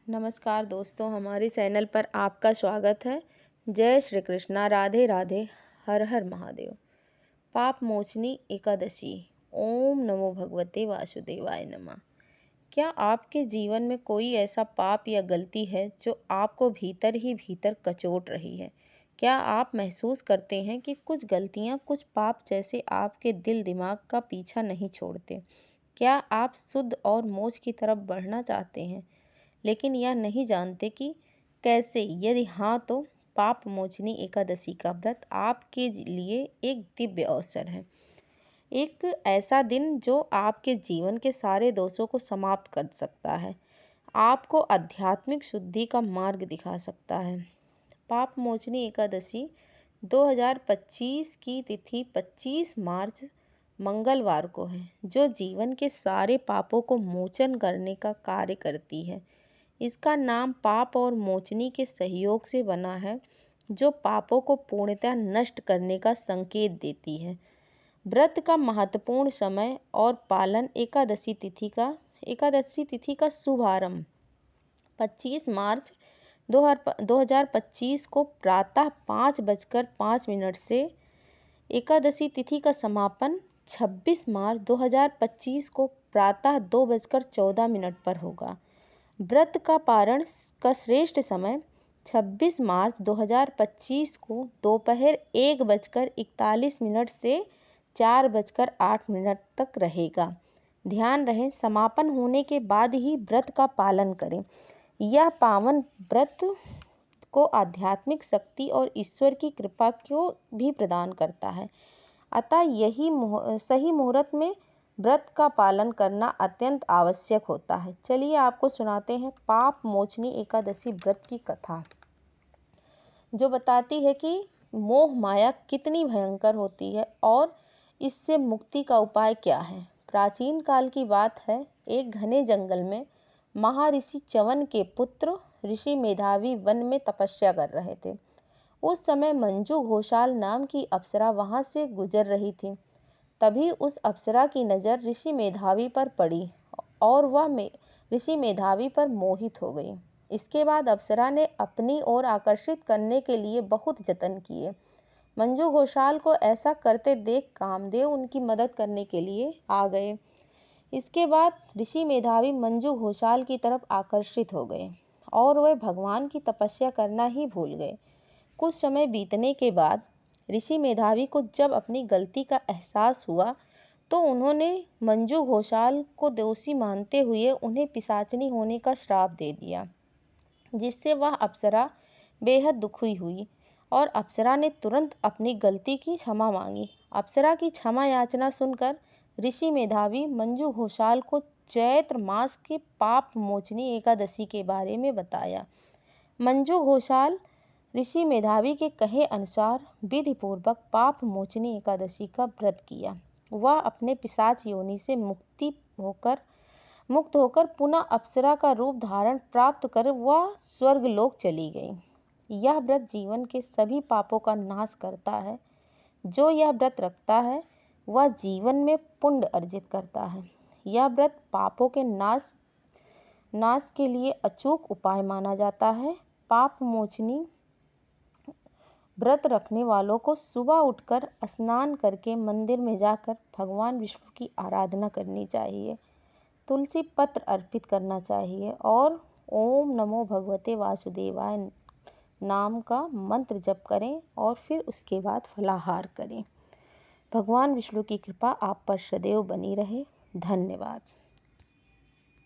नमस्कार दोस्तों, हमारे चैनल पर आपका स्वागत है। जय श्री कृष्णा, राधे राधे, हर हर महादेव। पाप मोचनी एकादशी। ओम नमो भगवते वासुदेवाय नमः। क्या आपके जीवन में कोई ऐसा पाप या गलती है जो आपको भीतर ही भीतर कचोट रही है? क्या आप महसूस करते हैं कि कुछ गलतियां, कुछ पाप जैसे आपके दिल दिमाग का पीछा नहीं छोड़ते? क्या आप शुद्ध और मोक्ष की तरफ बढ़ना चाहते हैं, लेकिन यह नहीं जानते कि कैसे? यदि हाँ, तो पाप मोचनी एकादशी का व्रत आपके लिए एक दिव्य अवसर है। एक ऐसा दिन जो आपके जीवन के सारे दोषों को समाप्त कर सकता है, आपको आध्यात्मिक शुद्धि का मार्ग दिखा सकता है। पाप मोचनी एकादशी 2025 की तिथि 25 मार्च मंगलवार को है, जो जीवन के सारे पापों को मोचन करने का कार्य करती है। इसका नाम पाप और मोचनी के सहयोग से बना है, जो पापों को पूर्णतः नष्ट करने का संकेत देती है। व्रत का महत्वपूर्ण समय और पालन। एकादशी तिथि का शुभारंभ 25 मार्च 2025 को प्रातः 5:05 से एकादशी तिथि का समापन 26 मार्च 2025 को प्रातः 2:14 पर होगा। व्रत का पारण का श्रेष्ठ समय 26 मार्च 2025 को दोपहर 1:41 से 4:08 तक रहेगा। ध्यान रहे, समापन होने के बाद ही व्रत का पालन करें। यह पावन व्रत को आध्यात्मिक शक्ति और ईश्वर की कृपा को भी प्रदान करता है। अतः यही सही मुहूर्त में व्रत का पालन करना अत्यंत आवश्यक होता है। चलिए आपको सुनाते हैं पाप मोचनी एकादशी व्रत की कथा, जो बताती है कि मोह माया कितनी भयंकर होती है और इससे मुक्ति का उपाय क्या है। प्राचीन काल की बात है, एक घने जंगल में महर्षि च्यवन के पुत्र ऋषि मेधावी वन में तपस्या कर रहे थे। उस समय मंजू घोषाल नाम की अप्सरा वहां से गुजर रही थी। तभी उस अप्सरा की नज़र ऋषि मेधावी पर पड़ी और वह ऋषि मेधावी पर मोहित हो गई। इसके बाद अप्सरा ने अपनी ओर आकर्षित करने के लिए बहुत जतन किए। मंजू घोषाल को ऐसा करते देख कामदेव उनकी मदद करने के लिए आ गए। इसके बाद ऋषि मेधावी मंजू घोषाल की तरफ आकर्षित हो गए और वे भगवान की तपस्या करना ही भूल गए। कुछ समय बीतने के बाद ऋषि मेधावी को जब अपनी गलती का एहसास हुआ, तो उन्होंने मंजू घोषाल को दोषी मानते हुए उन्हें पिशाचिनी होने का श्राप दे दिया, जिससे वह अप्सरा बेहद दुखी हुई और अप्सरा ने तुरंत अपनी गलती की क्षमा मांगी। अप्सरा की क्षमा याचना सुनकर ऋषि मेधावी मंजू घोषाल को चैत्र मास के पाप मोचनी एकादशी के बारे में बताया। मंजू घोषाल ऋषि मेधावी के कहे अनुसार विधि पूर्वक पाप मोचनी एकादशी का व्रत किया। वह अपने पिशाच योनि से मुक्त होकर पुनः अप्सरा का रूप धारण प्राप्त कर वह स्वर्गलोक चली गई। यह व्रत जीवन के सभी पापों का नाश करता है। जो यह व्रत रखता है वह जीवन में पुण्य अर्जित करता है। यह व्रत पापों के नाश के लिए अचूक उपाय माना जाता है। पाप मोचनी व्रत रखने वालों को सुबह उठकर स्नान करके मंदिर में जाकर भगवान विष्णु की आराधना करनी चाहिए, तुलसी पत्र अर्पित करना चाहिए और ओम नमो भगवते वासुदेवाय नाम का मंत्र जप करें और फिर उसके बाद फलाहार करें। भगवान विष्णु की कृपा आप पर सदैव बनी रहे। धन्यवाद।